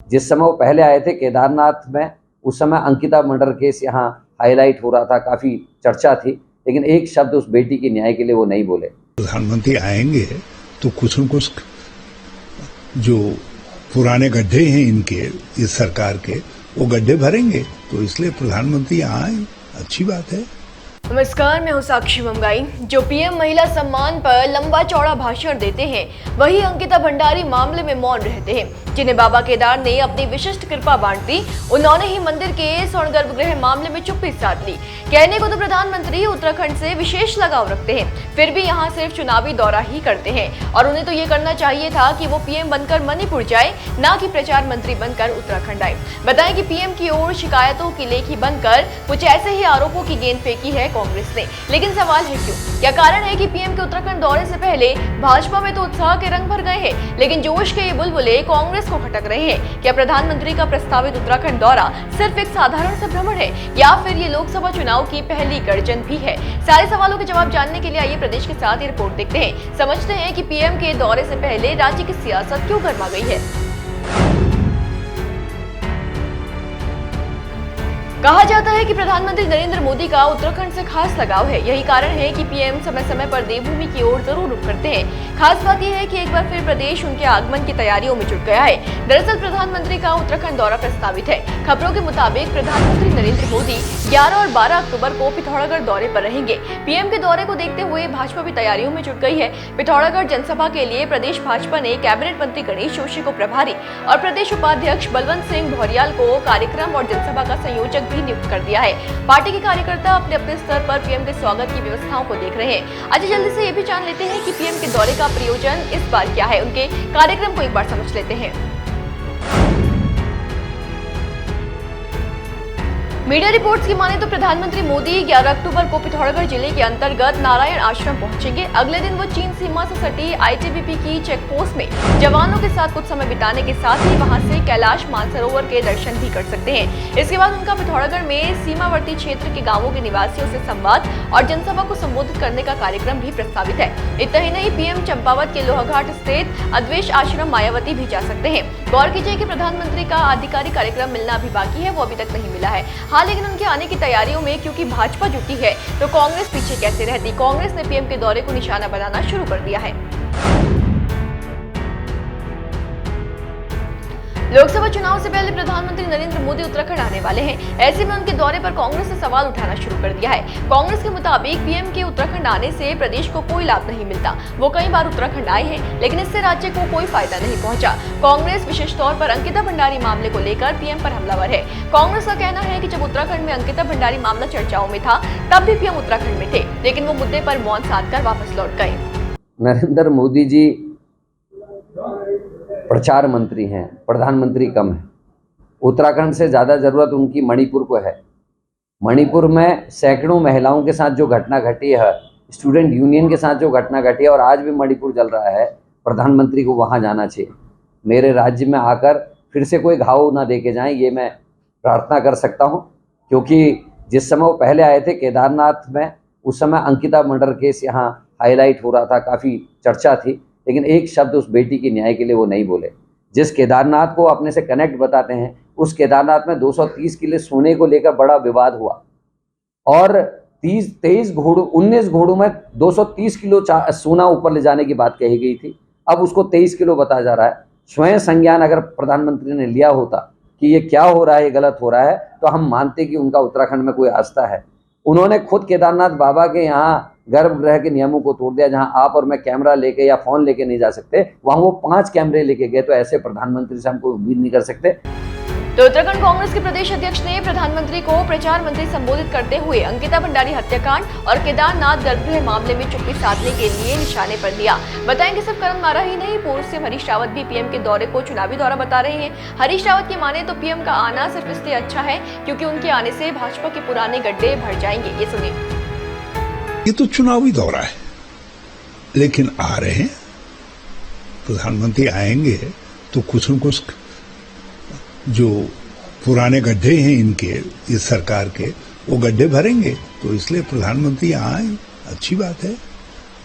जिस समय वो पहले आए थे केदारनाथ में, उस समय अंकिता मर्डर केस यहाँ हाईलाइट हो रहा था, काफ़ी चर्चा थी, लेकिन एक शब्द उस बेटी के न्याय के लिए वो नहीं बोले। प्रधानमंत्री आएंगे तो कुछ न कुछ जो पुराने गड्ढे हैं इनके, इस सरकार के, वो गड्ढे भरेंगे, तो इसलिए प्रधानमंत्री आए, अच्छी बात है। नमस्कार, मैं हूं साक्षी मंगाई। जो पीएम महिला सम्मान पर लंबा चौड़ा भाषण देते हैं, वही अंकिता भंडारी मामले में मौन रहते हैं। जिन्हें बाबा केदार ने अपनी विशिष्ट कृपा बांट दी, उन्होंने ही मंदिर के स्वर्ण गर्भगृह मामले में चुप्पी साध ली। कहने को तो प्रधानमंत्री उत्तराखंड से विशेष लगाव रखते हैं, फिर भी यहाँ सिर्फ चुनावी दौरा ही करते हैं। और उन्हें तो ये करना चाहिए था कि वो पीएम बनकर मणिपुर जाए, ना कि प्रचार मंत्री बनकर उत्तराखंड आए। बताएं कि पीएम की ओर शिकायतों की लेखी बनकर कुछ ऐसे ही आरोपों की गेंद फेंकी है कांग्रेस ने। लेकिन सवाल है क्यों? क्या कारण है कि पीएम के उत्तराखंड दौरे से पहले भाजपा में तो उत्साह के रंग भर गए हैं, लेकिन जोश के ये बुलबुले कांग्रेस को खटक रहे हैं? क्या प्रधानमंत्री का प्रस्तावित उत्तराखंड दौरा सिर्फ एक साधारण सा भ्रमण है, या फिर ये लोकसभा चुनाव की पहली गर्जन भी है? सारे सवालों के जवाब जानने के लिए आइए प्रदेश के साथ ये रिपोर्ट देखते हैं। समझते हैं कि पीएम के दौरे से पहले राज्य की सियासत क्यों गर्मा गई है। कहा जाता है कि प्रधानमंत्री नरेंद्र मोदी का उत्तराखंड से खास लगाव है। यही कारण है कि पीएम समय समय पर देवभूमि की ओर जरूर रुख करते हैं। खास बात यह है कि एक बार फिर प्रदेश उनके आगमन की तैयारियों में जुट गया है। दरअसल प्रधानमंत्री का उत्तराखंड दौरा प्रस्तावित है। खबरों के मुताबिक प्रधानमंत्री नरेंद्र मोदी 11 और 12 अक्टूबर को पिथौरागढ़ दौरे पर रहेंगे। पीएम के दौरे को देखते हुए भाजपा भी तैयारियों में जुट गई है। पिथौरागढ़ जनसभा के लिए प्रदेश भाजपा ने कैबिनेट मंत्री गणेश जोशी को प्रभारी और प्रदेश उपाध्यक्ष बलवंत सिंह भौरियाल को कार्यक्रम और जनसभा का संयोजक भी नियुक्त कर दिया है। पार्टी के कार्यकर्ता अपने अपने स्तर पर पीएम के स्वागत की व्यवस्थाओं को देख रहे हैं। आज जल्दी से ये भी जान लेते हैं कि पीएम के दौरे का प्रयोजन इस बार क्या है। उनके कार्यक्रम को एक बार समझ लेते हैं। मीडिया रिपोर्ट्स की माने तो प्रधानमंत्री मोदी 11 अक्टूबर को पिथौरागढ़ जिले के अंतर्गत नारायण आश्रम पहुंचेंगे। अगले दिन वो चीन सीमा से सटी आईटीबीपी की चेक पोस्ट में जवानों के साथ कुछ समय बिताने के साथ ही वहां से कैलाश मानसरोवर के दर्शन भी कर सकते हैं। इसके बाद उनका पिथौरागढ़ में सीमावर्ती क्षेत्र के गांवों के निवासियों से संवाद और जनसभा को संबोधित करने का कार्यक्रम भी प्रस्तावित है। इतना ही नहीं, पीएम चंपावत के लोहाघाट स्थित अद्वैत आश्रम मायावती भी जा सकते हैं। गौर कीजिए कि प्रधानमंत्री का आधिकारिक कार्यक्रम मिलना अभी बाकी है, वो अभी तक नहीं मिला है। हाँ, लेकिन उनके आने की तैयारियों में क्योंकि भाजपा जुटी है, तो कांग्रेस पीछे कैसे रहती? कांग्रेस ने पीएम के दौरे को निशाना बनाना शुरू कर दिया है। लोकसभा चुनाव से पहले प्रधानमंत्री नरेंद्र मोदी उत्तराखंड आने वाले हैं। ऐसे में उनके दौरे पर कांग्रेस ने सवाल उठाना शुरू कर दिया है। कांग्रेस के मुताबिक पीएम के उत्तराखंड आने से प्रदेश को कोई लाभ नहीं मिलता। वो कई बार उत्तराखंड आए हैं, लेकिन इससे राज्य को कोई फायदा नहीं पहुंचा। कांग्रेस विशेष तौर पर अंकिता भंडारी मामले को लेकर पीएम पर हमलावर है। कांग्रेस का कहना है कि जब उत्तराखंड में अंकिता भंडारी मामला चर्चाओं में था, तब भी पीएम उत्तराखंड में थे, लेकिन वो मुद्दे पर मौन साधकर वापस लौट गए। नरेंद्र मोदी जी प्रचार मंत्री हैं, प्रधानमंत्री कम है। उत्तराखंड से ज़्यादा ज़रूरत उनकी मणिपुर को है। मणिपुर में सैकड़ों महिलाओं के साथ जो घटना घटी है, स्टूडेंट यूनियन के साथ जो घटना घटी है, और आज भी मणिपुर जल रहा है, प्रधानमंत्री को वहाँ जाना चाहिए। मेरे राज्य में आकर फिर से कोई घाव ना दे के जाएँ, ये मैं प्रार्थना कर सकता हूँ। क्योंकि जिस समय वो पहले आए थे केदारनाथ में, उस समय अंकिता मर्डर केस यहाँ हाईलाइट हो रहा था, काफ़ी चर्चा थी, लेकिन एक शब्द उस बेटी के न्याय के लिए वो नहीं बोले। जिस केदारनाथ को अपने से कनेक्ट बताते हैं, उस केदारनाथ में 230 किलो सोने को लेकर बड़ा विवाद हुआ, और 19 घोड़ों में 230 किलो सोना ऊपर ले जाने की बात कही गई थी। अब उसको 23 किलो बताया जा रहा है। स्वयं संज्ञान अगर प्रधानमंत्री ने लिया होता कि ये क्या हो रहा है, ये गलत हो रहा है, तो हम मानते कि उनका उत्तराखंड में कोई आस्था है। उन्होंने खुद केदारनाथ बाबा के यहाँ गर्भगृह के नियमों को तोड़ दिया। जहां आप और मैं कैमरा लेके या फोन लेके नहीं जा सकते, वहां वो 5 कैमरे लेके गए। तो ऐसे प्रधानमंत्री से हम कोई उम्मीद नहीं कर सकते। तो उत्तराखंड कांग्रेस के प्रदेश अध्यक्ष ने प्रधानमंत्री को प्रचार मंत्री संबोधित करते हुए अंकिता भंडारी हत्याकांड और केदारनाथ गर्भगृह मामले में चुप्पी साधने के लिए निशाने पर लिया। बताएं कि सिर्फ करण मारा ही नहीं, पूर्व सीएम हरीश रावत भी पीएम के दौरे को चुनावी दौरा बता रहे हैं। हरीश रावत की माने तो पीएम का आना सिर्फ इसलिए अच्छा है क्योंकि उनके आने से भाजपा के पुराने गड्ढे भर जाएंगे। ये सुनिए। ये तो चुनावी दौरा है, लेकिन आ रहे हैं, प्रधानमंत्री आएंगे तो कुछ न कुछ जो पुराने गड्ढे हैं इनके, इस सरकार के, वो गड्ढे भरेंगे, तो इसलिए प्रधानमंत्री आए, अच्छी बात है।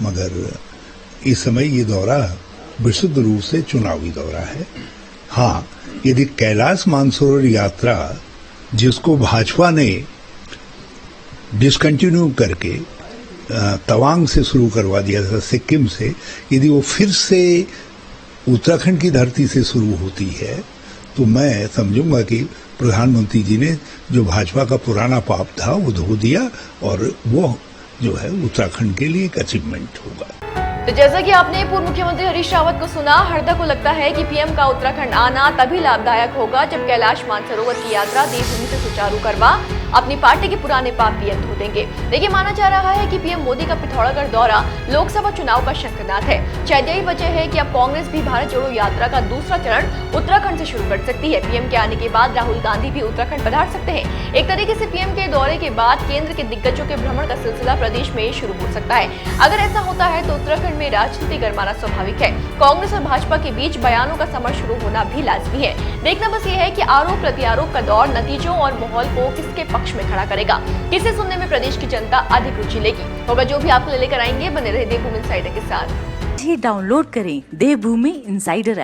मगर इस समय ये दौरा विशुद्ध रूप से चुनावी दौरा है। हाँ, यदि कैलाश मानसरोवर यात्रा जिसको भाजपा ने डिसकंटिन्यू करके तवांग से शुरू करवा दिया था, सिक्किम से, यदि वो फिर से उत्तराखंड की धरती से शुरू होती है तो मैं समझूंगा कि प्रधानमंत्री जी ने जो भाजपा का पुराना पाप था वो धो दिया और वो जो है उत्तराखंड के लिए एक अचीवमेंट होगा। तो जैसा कि आपने पूर्व मुख्यमंत्री हरीश रावत को सुना, हरदा को लगता है कि पीएम का उत्तराखंड आना तभी लाभदायक होगा जब कैलाश मानसरोवर की यात्रा देवभूमि से सुचारू करवा अपनी पार्टी के पुराने पाप पीएम धो देंगे। देखिए, माना जा रहा है कि पीएम मोदी का पिथौरागढ़ दौरा लोकसभा चुनाव का शंखनाद है। शायद यही वजह है कि अब कांग्रेस भी भारत जोड़ो यात्रा का दूसरा चरण उत्तराखंड से शुरू कर सकती है। पीएम के आने के बाद राहुल गांधी भी उत्तराखंड पधार सकते हैं। एक तरीके से पीएम के दौरे के बाद केंद्र के दिग्गजों के भ्रमण का सिलसिला प्रदेश में शुरू हो सकता है। अगर ऐसा होता है तो उत्तराखंड में राजनीति गरमाना स्वाभाविक है। कांग्रेस और भाजपा के बीच बयानों का समर शुरू होना भी लाजमी है। देखना बस ये है कि आरोप प्रत्यारोप का दौर नतीजों और माहौल को किसके पक्ष में खड़ा करेगा, किसे सुनने में प्रदेश की जनता अधिक रुचि लेगी। होगा जो भी आपको लेकर आएंगे। बने रहे देवभूमि इनसाइडर के साथ। डाउनलोड करें देवभूमि इनसाइडर ऐप।